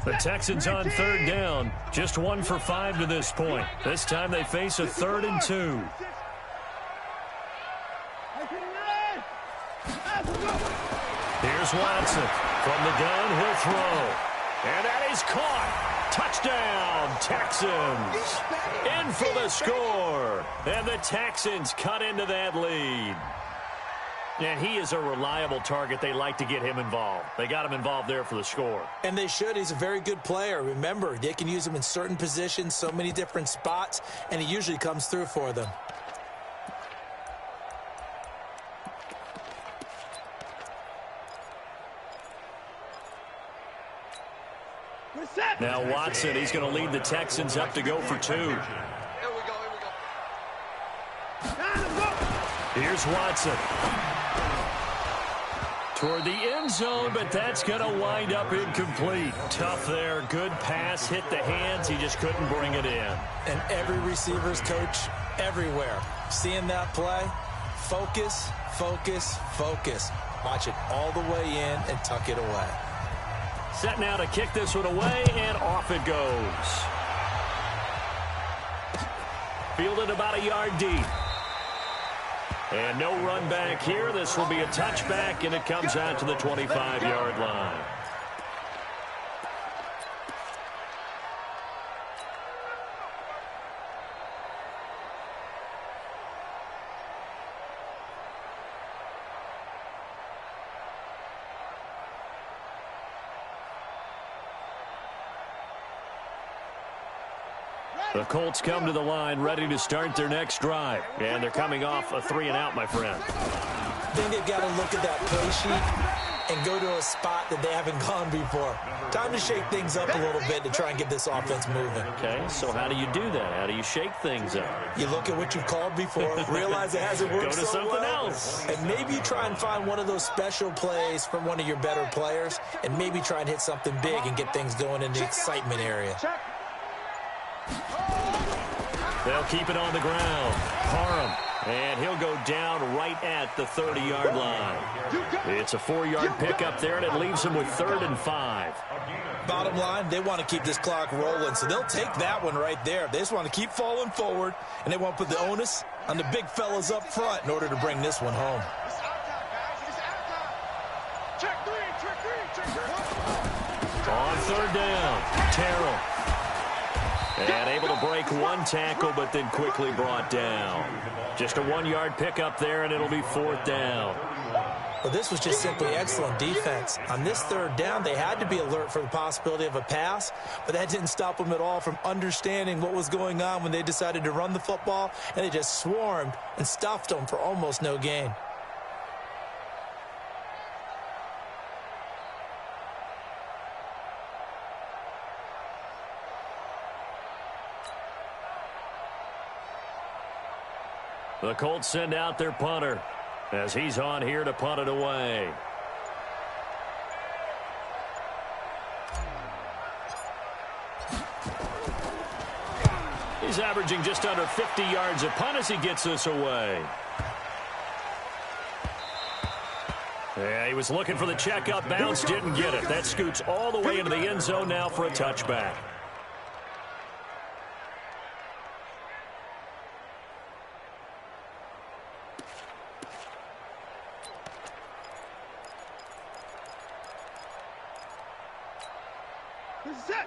[SPEAKER 3] The Texans on 3rd down. Just 1 for 5 to this point. This time they face a 3rd and 2. Here's Watson. From the gun, he'll throw. And that is caught. Touchdown, Texans. In for the score. And the Texans cut into that lead. And he is a reliable target. They like to get him involved. They got him involved there for the score.
[SPEAKER 4] And they should. He's a very good player. Remember, they can use him in certain positions, so many different spots, and he usually comes through for them.
[SPEAKER 3] Now Watson, he's going to lead the Texans up to go for 2.
[SPEAKER 1] Here we go.
[SPEAKER 3] Here's Watson. Toward the end zone, but that's going to wind up incomplete. Tough there. Good pass. Hit the hands. He just couldn't bring it in.
[SPEAKER 4] And every receiver's coach everywhere. Seeing that play, focus. Watch it all the way in and tuck it away.
[SPEAKER 3] Set now to kick this one away, and off it goes. Fielded about a yard deep. And no run back here. This will be a touchback, and it comes out to the 25-yard line. The Colts come to the line ready to start their next drive. And they're coming off a 3-and-out, my friend.
[SPEAKER 4] I think they've got to look at that play sheet and go to a spot that they haven't gone before. Time to shake things up a little bit to try and get this offense moving.
[SPEAKER 3] Okay, so how do you do that? How do you shake things up?
[SPEAKER 4] You look at what you've called before, realize it hasn't worked
[SPEAKER 3] Go to
[SPEAKER 4] so
[SPEAKER 3] something
[SPEAKER 4] well,
[SPEAKER 3] else.
[SPEAKER 4] and maybe you try and find one of those special plays from one of your better players, and maybe try and hit something big and get things going in the excitement area.
[SPEAKER 3] They'll keep it on the ground. Parham. And he'll go down right at the 30-yard line. It's a 4-yard pickup there, and it leaves him with 3rd and 5.
[SPEAKER 4] Bottom line, they want to keep this clock rolling, so they'll take that one right there. They just want to keep falling forward, and they want to put the onus on the big fellas up front in order to bring this one home.
[SPEAKER 1] Check three.
[SPEAKER 3] On third down, Terrell. And able to break one tackle, but then quickly brought down. Just a 1-yard pickup there, and it'll be fourth down.
[SPEAKER 4] Well, this was just simply excellent defense. On this third down, they had to be alert for the possibility of a pass, but that didn't stop them at all from understanding what was going on when they decided to run the football, and they just swarmed and stuffed them for almost no gain.
[SPEAKER 3] The Colts send out their punter as he's on here to punt it away. He's averaging just under 50 yards a punt as he gets this away. Yeah, he was looking for the check-up bounce, didn't get it. That scoots all the way into the end zone now for a touchback.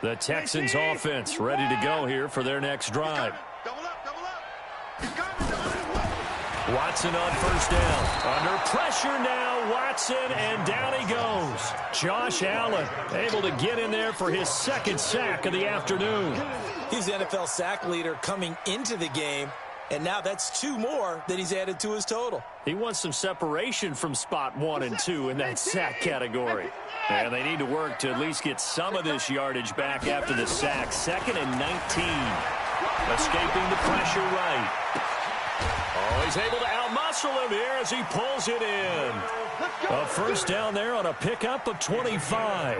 [SPEAKER 3] The Texans offense ready to go here for their next drive. Watson on first down. Under pressure now, Watson, and down he goes. Josh Allen able to get in there for his second sack of the afternoon.
[SPEAKER 4] He's the NFL sack leader coming into the game, and now that's 2 more that he's added to his total.
[SPEAKER 3] He wants some separation from spot 1 and 2 in that sack category. And they need to work to at least get some of this yardage back after the sack. 2nd and 19. Escaping the pressure right. Oh, he's able to outmuscle him here as he pulls it in. A first down there on a pickup of 25.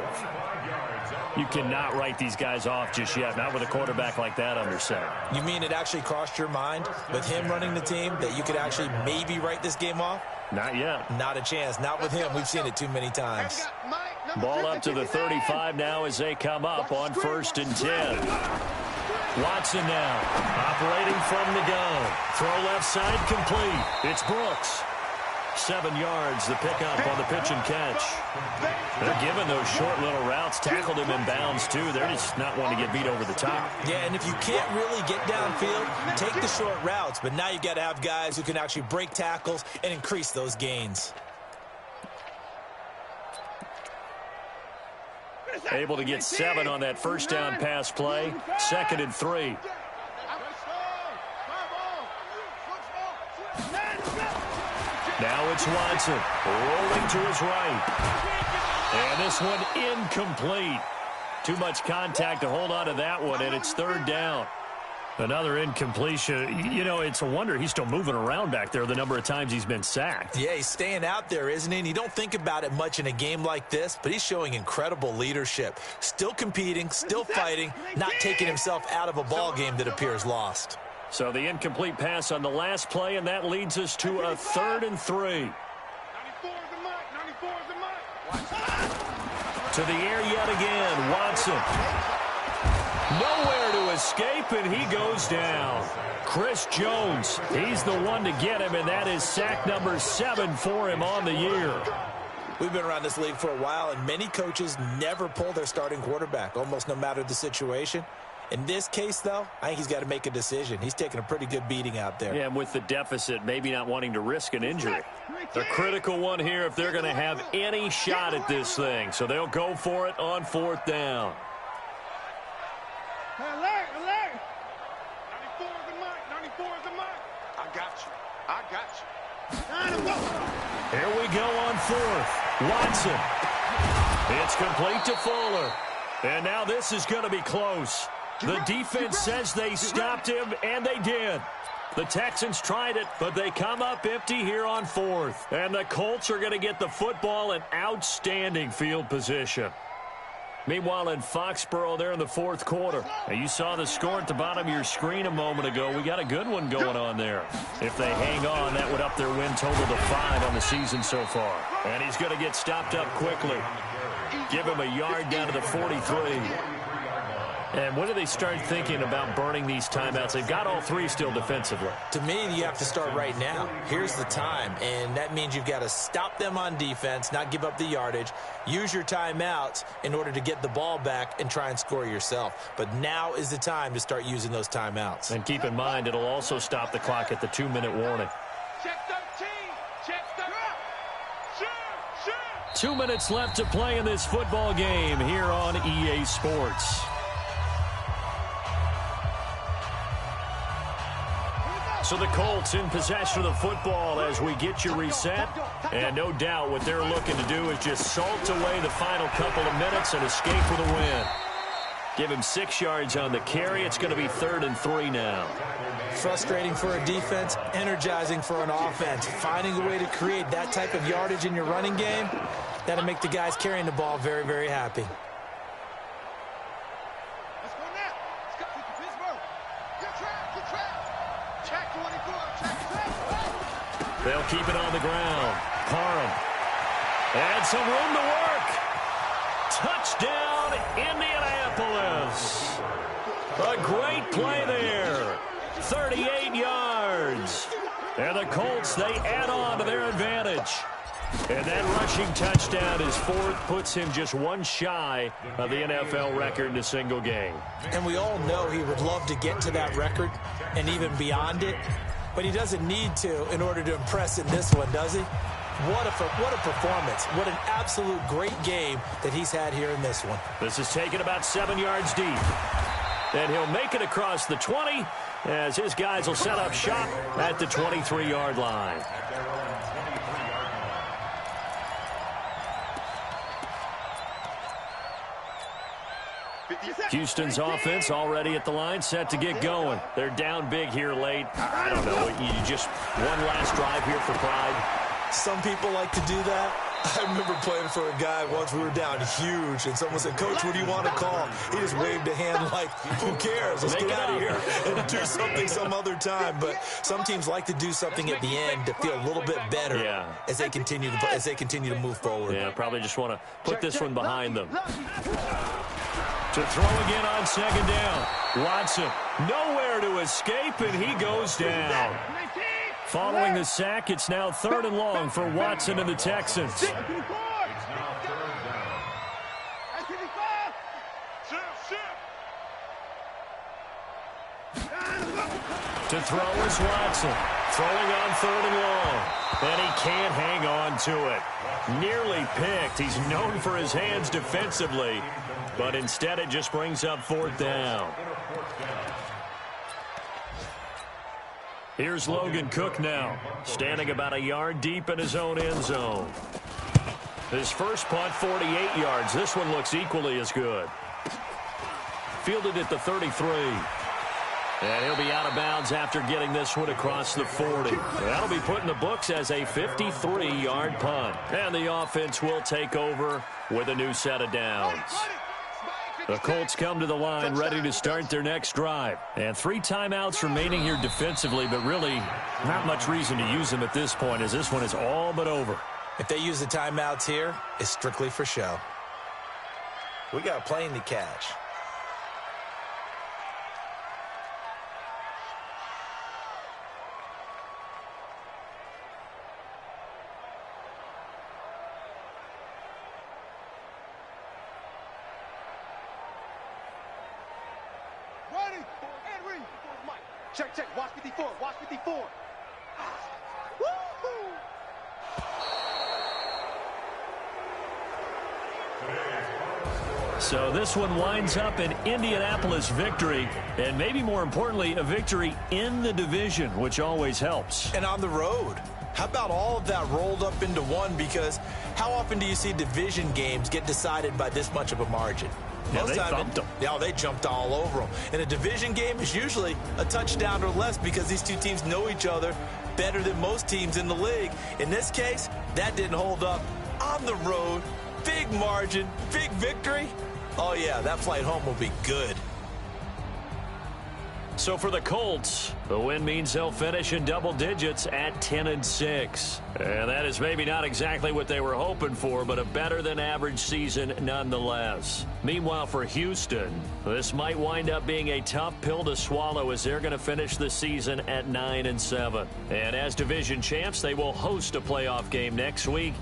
[SPEAKER 3] You cannot write these guys off just yet, not with a quarterback like that under center.
[SPEAKER 4] You mean it actually crossed your mind with him running the team that you could actually maybe write this game off?
[SPEAKER 3] Not yet.
[SPEAKER 4] Not a chance. Not with him. We've seen it too many times.
[SPEAKER 3] Ball up to the 35 now as they come up on 1st and 10. Watson now operating from the gun. Throw left side complete. It's Brooks. 7 yards, the pickup on the pitch and catch. They're giving those short little routes. Tackled him in bounds, too. They're just not wanting to get beat over the top.
[SPEAKER 4] Yeah, and if you can't really get downfield, take the short routes. But now you've got to have guys who can actually break tackles and increase those gains.
[SPEAKER 3] Able to get 7 on that first down pass play. 2nd and 3. Now it's Watson rolling to his right. And this one incomplete. Too much contact to hold on to that one, and it's 3rd down. Another incompletion. You know, it's a wonder he's still moving around back there the number of times he's been sacked.
[SPEAKER 4] Yeah, he's staying out there, isn't he? And you don't think about it much in a game like this, but he's showing incredible leadership. Still competing, still fighting, not taking himself out of a ball game that appears lost.
[SPEAKER 3] So the incomplete pass on the last play, and that leads us to a 3rd and 3. To the air yet again, Watson. Nowhere to escape, and he goes down. Chris Jones, he's the one to get him, and that is sack number 7 for him on the year.
[SPEAKER 4] We've been around this league for a while, and many coaches never pull their starting quarterback, almost no matter the situation. In this case, though, I think he's got to make a decision. He's taking a pretty good beating out there.
[SPEAKER 3] Yeah, and with the deficit, maybe not wanting to risk an injury. The critical one here if they're going to have any shot at this thing. So they'll go for it on 4th down.
[SPEAKER 1] Alert, alert. 94 is the mark, 94 is the mark. I got you. I got you.
[SPEAKER 3] Here we go on 4th. Watson. It's complete to Fuller. And now this is going to be close. The defense says they stopped him, and they did. The Texans tried it, but they come up empty here on 4th. And the Colts are going to get the football in outstanding field position. Meanwhile, in Foxborough, there in the 4th quarter. Now, you saw the score at the bottom of your screen a moment ago. We got a good one going on there. If they hang on, that would up their win total to 5 on the season so far. And he's going to get stopped up quickly. Give him a yard down to the 43. And when do they start thinking about burning these timeouts? They've got all three still defensively.
[SPEAKER 4] To me, you have to start right now. Here's the time, and that means you've got to stop them on defense, not give up the yardage, use your timeouts in order to get the ball back and try and score yourself. But now is the time to start using those timeouts.
[SPEAKER 3] And keep in mind, it'll also stop the clock at the 2-minute warning.
[SPEAKER 1] Check 13. Check 13. Shoot. Shoot.
[SPEAKER 3] 2 minutes left to play in this football game here on EA Sports. So the Colts in possession of the football as we get you reset. And no doubt what they're looking to do is just salt away the final couple of minutes and escape with a win. Give him 6 yards on the carry. It's going to be 3rd and 3 now.
[SPEAKER 4] Frustrating for a defense, energizing for an offense. Finding a way to create that type of yardage in your running game, that'll make the guys carrying the ball very, very happy.
[SPEAKER 1] Let's go now. Let's go to Pittsburgh. Good track. Good track. Check 24. Check.
[SPEAKER 3] They'll keep it on the ground. Parham. And some room to work. Touchdown, Indianapolis. A great play there. 38 yards. And the Colts, they add on to their advantage. And that rushing touchdown is 4th, puts him just one shy of the NFL record in a single game.
[SPEAKER 4] And we all know he would love to get to that record and even beyond it, but he doesn't need to in order to impress in this one, does he? What a performance. What an absolute great game that he's had here in this one.
[SPEAKER 3] This is taken about 7 yards deep. And he'll make it across the 20 as his guys will set up shop at the 23-yard line. Houston's offense already at the line, set to get going. They're down big here late. I don't know, you just one last drive here for pride.
[SPEAKER 4] Some people like to do that. I remember playing for a guy once. We were down huge, and someone said, "Coach, what do you want to call?" He just waved a hand like, "Who cares? Let's get out of here and do something some other time." But some teams like to do something at the end to feel a little bit better as they continue to move forward.
[SPEAKER 3] Yeah, probably just want to put this one behind them. To throw again on 2nd down. Watson nowhere to escape, and he goes down. Following the sack, it's now 3rd and long for Watson and the Texans.
[SPEAKER 1] To
[SPEAKER 3] throw is Watson. Throwing on 3rd and long. And he can't hang on to it. Nearly picked. He's known for his hands defensively, but instead it just brings up 4th down. Here's Logan Cook now, standing about a yard deep in his own end zone. His first punt, 48 yards. This one looks equally as good. Fielded at the 33. And he'll be out of bounds after getting this one across the 40. That'll be put in the books as a 53-yard punt. And the offense will take over with a new set of downs. The Colts come to the line ready to start their next drive. And 3 timeouts remaining here defensively, but really not much reason to use them at this point as this one is all but over.
[SPEAKER 4] If they use the timeouts here, it's strictly for show. We got a plane to catch.
[SPEAKER 1] Check, check. Watch 54. Watch 54. Woo-hoo!
[SPEAKER 3] So this one winds up an Indianapolis victory, and maybe more importantly, a victory in the division, which always helps.
[SPEAKER 4] And on the road. How about all of that rolled up into one? Because how often do you see division games get decided by this much of a margin?
[SPEAKER 3] Yeah, they thumped them.
[SPEAKER 4] Yeah, they jumped all over them. And a division game is usually a touchdown or less because these two teams know each other better than most teams in the league. In this case, that didn't hold up. On the road, big margin, big victory. Oh, yeah, that flight home will be good.
[SPEAKER 3] So for the Colts, the win means they'll finish in double digits at 10-6. And that is maybe not exactly what they were hoping for, but a better than average season nonetheless. Meanwhile, for Houston, this might wind up being a tough pill to swallow as they're going to finish the season at 9-7. And as division champs, they will host a playoff game next week